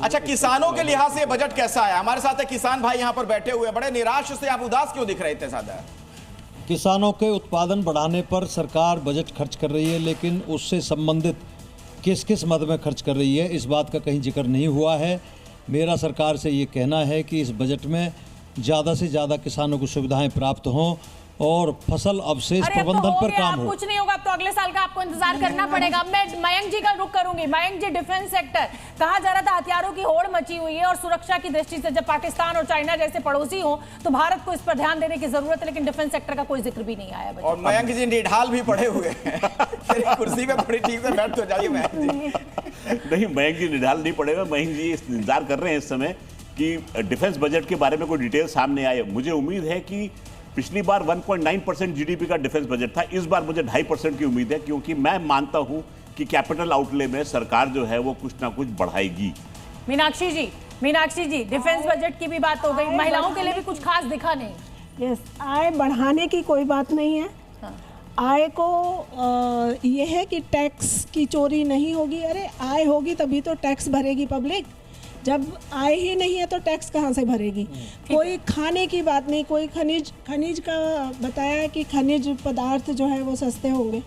अच्छा, किसानों के लिहाज से बजट कैसा है? हमारे साथ है किसान भाई यहाँ पर बैठे हुए, बड़े निराश से, आप उदास क्यों दिख रहे इतने ज्यादा? किसानों के उत्पादन बढ़ाने पर सरकार बजट खर्च कर रही है, लेकिन उससे संबंधित किस किस मद में खर्च कर रही है इस बात का कहीं जिक्र नहीं हुआ है। मेरा सरकार से ये कहना है कि इस बजट में ज़्यादा से ज़्यादा किसानों को सुविधाएं प्राप्त हों और फसल अवशेष प्रबंधन पर काम हो। कुछ नहीं होगा, अब तो अगले साल का आपको इंतजार करना पड़ेगा। मैं मयंक जी का रुख करूंगी। मयंक जी, डिफेंस सेक्टर कहा जा रहा था हथियारों की होड़ मची हुई है और सुरक्षा की दृष्टि से जब पाकिस्तान और चाइना जैसे पड़ोसी हो तो भारत को इस पर ध्यान देने की जरूरत है, लेकिन डिफेंस सेक्टर का कोई जिक्र भी नहीं आया। और मयंक जी निढाल भी पड़े हुए हैं कुर्सी पे बड़ी ठीक से बैठ तो जाइए मयंक जी। नहीं, मयंक जी निढाल नहीं पड़ेगा। मयंक जी इंतजार कर रहे हैं इस समय कि डिफेंस बजट के बारे में कोई डिटेल सामने आए। मुझे उम्मीद है कि पिछली बार 1.9% जीडीपी का डिफेंस बजट था, इस बार मुझे 2.5% की उम्मीद है, क्योंकि मैं मानता हूं कि कैपिटल आउटले में सरकार जो है वो कुछ ना कुछ बढ़ाएगी। मीनाक्षी जी, डिफेंस बजट की भी बात हो गई, महिलाओं के लिए भी कुछ खास दिखा नहीं। यस, आय बढ़ाने की कोई बात नहीं है। आय को ये है कि टैक्स की चोरी नहीं होगी। अरे आय होगी तभी तो टैक्स भरेगी पब्लिक, जब आय ही नहीं है तो टैक्स कहाँ से भरेगी। कोई खाने की बात नहीं, कोई खनिज का बताया कि खनिज पदार्थ जो है वो सस्ते होंगे,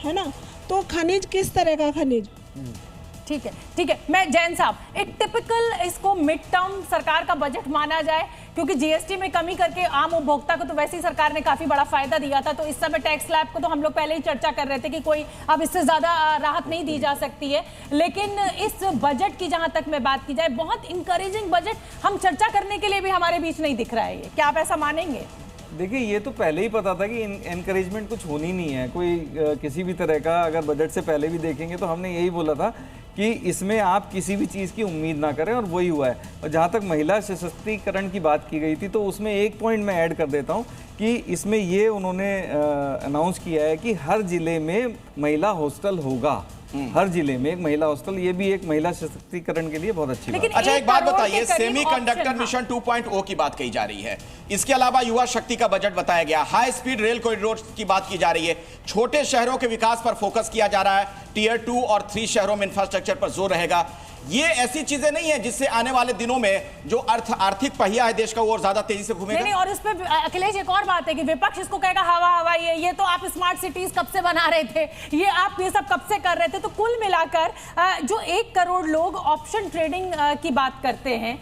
है ना। तो खनिज किस तरह का खनिज? ठीक है। मैं जैन साहब, एक टिपिकल इसको मिड टर्म सरकार का बजट माना जाए, क्योंकि जीएसटी में कमी करके आम उपभोक्ता को तो वैसे ही सरकार ने काफी बड़ा फायदा दिया था। तो इस समय टैक्स स्लैब को तो हम लोग पहले ही चर्चा कर रहे थे कि कोई अब इससे ज्यादा राहत नहीं दी जा सकती है, लेकिन इस बजट की जहां तक मैं बात की जाए, बहुत इंकरेजिंग बजट हम चर्चा करने के लिए भी हमारे बीच नहीं दिख रहा है। क्या आप ऐसा मानेंगे? देखिए, ये तो पहले ही पता था कि एनकरेजमेंट कुछ होनी नहीं है कोई किसी भी तरह का। अगर बजट से पहले भी देखेंगे तो हमने यही बोला था कि इसमें आप किसी भी चीज़ की उम्मीद ना करें, और वही हुआ है। और जहाँ तक महिला सशक्तिकरण की बात की गई थी, तो उसमें एक पॉइंट मैं ऐड कर देता हूँ कि इसमें ये उन्होंने अनाउंस किया है कि हर जिले में महिला हॉस्टल होगा। हर जिले में एक महिला हॉस्टल, ये भी एक महिला सशक्तिकरण के लिए बहुत अच्छी बात है। अच्छा, एक बात बताइए, सेमीकंडक्टर मिशन 2.0 की बात कही जा रही है, इसके अलावा युवा शक्ति का बजट बताया गया, हाई स्पीड रेल कॉरिडोर की बात की जा रही है, छोटे शहरों के विकास पर फोकस किया जा रहा है, टियर 2 और 3 शहरों में इंफ्रास्ट्रक्चर पर जोर रहेगा। ये ऐसी चीजें नहीं है जिससे आने वाले दिनों में जो आर्थिक पहिया है देश का वो और ज्यादा तेजी से घूमेगा। नहीं, और इस पे अखिलेश एक और बात है कि विपक्ष इसको कहेगा हवा ये तो आप स्मार्ट सिटीज कब से बना रहे थे, ये सब कब से कर रहे थे। तो कुल मिलाकर जो 1 करोड़ लोग ऑप्शन ट्रेडिंग की बात करते हैं,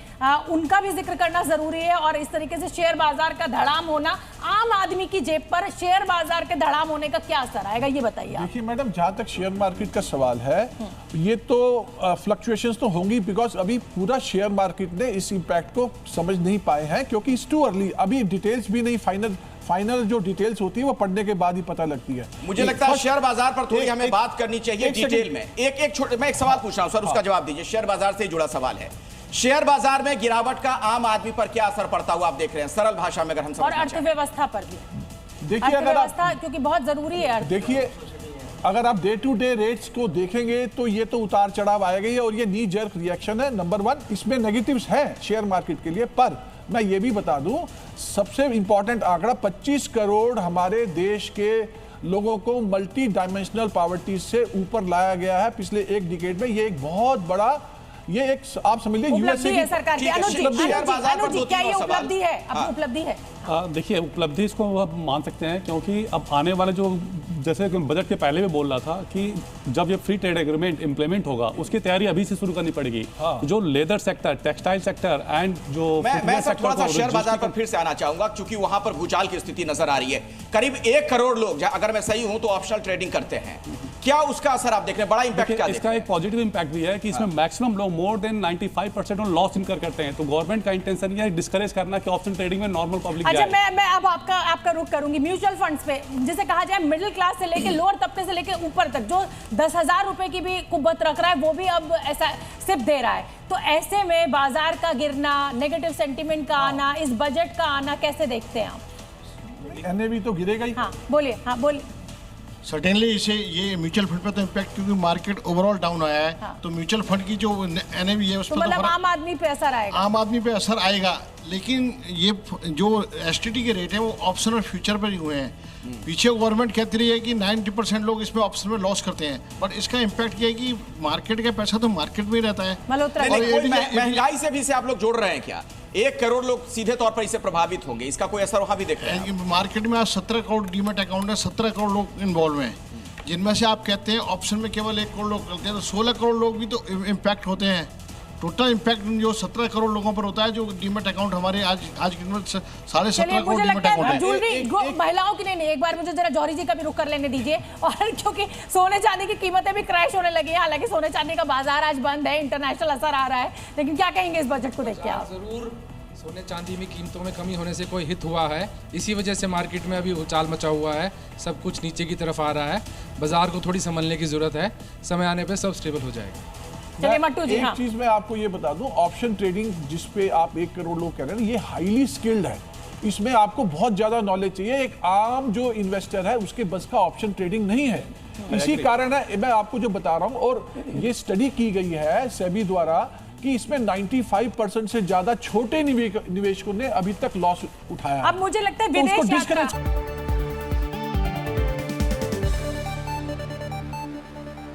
उनका भी जिक्र करना जरूरी है। और इस तरीके से शेयर बाजार का धड़ाम होना, आम आदमी की जेब पर शेयर बाजार के धड़ाम होने का क्या असर आएगा, ये बताइए। देखिए मैडम, जहां तक शेयर मार्केट का सवाल है, ये तो फ्लक्चुएशंस तो होंगी, बिकॉज अभी पूरा शेयर मार्केट ने इस इंपैक्ट को समझ नहीं पाए हैं, क्योंकि इट्स टू अर्ली, अभी डिटेल्स भी नहीं, फाइनल जो डिटेल्स होती है वो पढ़ने के बाद ही पता लगती है। मुझे लगता है शेयर बाजार पर थोड़ी हमें बात करनी चाहिए डिटेल में। मैं एक सवाल पूछ रहा हूं सर, उसका जवाब दीजिए। शेयर बाजार से जुड़ा सवाल है, शेयर बाजार में गिरावट का आम आदमी पर क्या असर पड़ता हुआ आप देख रहे हैं, सरल भाषा में अगर हम समझना चाहें। और अर्थव्यवस्था पर भी देखिए, अर्थव्यवस्था क्योंकि बहुत जरूरी है। देखिए, अगर आप डे टू डे रेट्स को देखेंगे तो ये तो उतार चढ़ाव आएगा ही, और ये नी जर्क रिएक्शन है। नंबर 1, इसमें नेगेटिव्स हैं शेयर मार्केट के लिए, पर मैं ये भी बता दूं, सबसे इंपॉर्टेंट आंकड़ा 25 करोड़ हमारे देश के लोगों को मल्टी डायमेंशनल पॉवर्टी से ऊपर लाया गया है पिछले एक डिकेड में। ये एक बहुत बड़ा, ये एक आप समझ लीजिए यूएसए की सरकार की उपलब्धि है। अब उपलब्धि है, देखिए उपलब्धि इसको आप मान सकते हैं, क्योंकि अब आने वाले जो, जैसे बजट के पहले भी बोल रहा था कि जब ये फ्री ट्रेड एग्रीमेंट इंप्लीमेंट होगा उसकी तैयारी अभी से शुरू करनी पड़ेगी। जो leather sector, textile sector and जो मैं थोड़ा सा शेयर बाजार पर फिर से आना चाहूंगा, क्योंकि वहां पर भूचाल की स्थिति नजर आ रही है। करीब 1 करोड़ लोग, अगर मैं सही हूं तो ऑप्शनल ट्रेडिंग करते हैं, क्या उसका असर आप देख रहे हैं? बड़ा इंपैक्ट क्या? इसका एक पॉजिटिव इंपैक्ट भी है कि इसमें मैक्सिमम लोग मोर देन 95% लॉस इनकर करते हैं। तो गवर्नमेंट का इंटेंशन ये है डिस्करेज करना कि ऑप्शन ट्रेडिंग में नॉर्मल पब्लिक जाए। अच्छा, मैं अब आपका रुख करूंगी म्यूचुअल फंड्स पे, जिसे कहा जाए मिडिल क्लास से लेके लोअर तबके से लेके ऊपर तक, जो 10,000 रुपए की भी कुव्वत रख रहा है वो भी अब ऐसा सिर्फ दे रहा है। तो ऐसे में बाजार का गिरना, नेगेटिव सेंटीमेंट का आना, इस बजट का आना कैसे देखते हैं आप? एनएवी तो गिरेगा ही। हाँ बोलिए। सर्टेनली इसे ये म्यूचुअल फंड पे तो इम्पैक्ट, क्योंकि मार्केट ओवरऑल डाउन आया है। हाँ। तो म्यूचुअल फंड की जो एनएवी है उस तो पर मतलब आम आदमी पे असर आएगा। आम आदमी पे असर आएगा, लेकिन ये जो एसटीटी के रेट है वो ऑप्शन और फ्यूचर पर ही हुए हैं। पीछे गवर्नमेंट कहती रही है कि 90% लोग इसमें ऑप्शन में लॉस करते हैं, बट इसका इम्पैक्ट ये है कि मार्केट का पैसा तो मार्केट में ही रहता है। मल्होत्रा नहीं, नहीं, कोई महंगाई से भी इसे आप लोग जोड़ रहे हैं क्या? 1 करोड़ लोग सीधे तौर पर इससे प्रभावित होंगे, इसका कोई असर वहां भी देख रहे हैं? मार्केट में आज 17 करोड़ डीमैट अकाउंट है, 17 करोड़ लोग इन्वॉल्व हैं, जिनमें से आप कहते हैं ऑप्शन में केवल 1 करोड़ लोग करते हैं, तो 16 करोड़ लोग भी तो इम्पैक्ट होते हैं। टोटल इम्पैक्ट जो 17 करोड़ लोगों पर होता है, जो डीमैट अकाउंट हमारे आज के दिन में 17.5 करोड़ डीमैट अकाउंट है। ज्वेलरी महिलाओं की नहीं, एक बार मुझे जरा जौहरी जी का भी रुख कर लेने दीजिए। और क्योंकि सोने चांदी की कीमतें भी क्रैश होने लगी है, हालांकि सोने चांदी का बाजार आज बंद है, इंटरनेशनल असर आ रहा है, लेकिन क्या कहेंगे इस बजट को देख के आप? जरूर सोने चांदी में कीमतों में कमी होने से कोई हित हुआ है, इसी वजह से मार्केट में अभी उछाल मचा हुआ है, सब कुछ नीचे की तरफ आ रहा है। बाजार को थोड़ी संभलने की जरूरत है, समय आने पे सब स्टेबल हो जाएगा। चलिए मट्टू जी, एक हाँ। चीज मैं आपको ये बता दूं, ऑप्शन ट्रेडिंग जिसपे आप 1 करोड़ लोग कह रहे हैं, ये हाईली स्किल्ड है, इसमें आपको बहुत ज्यादा नॉलेज चाहिए। एक आम जो इन्वेस्टर है उसके बस का ऑप्शन ट्रेडिंग नहीं है, इसी कारण है मैं आपको जो बता रहा हूं। और ये स्टडी की गई है सेबी द्वारा कि इसमें 95% से ज्यादा छोटे निवेशकों ने अभी तक लॉस उठाया। अब मुझे लगता है तो उसको विदेश discourage यात्रा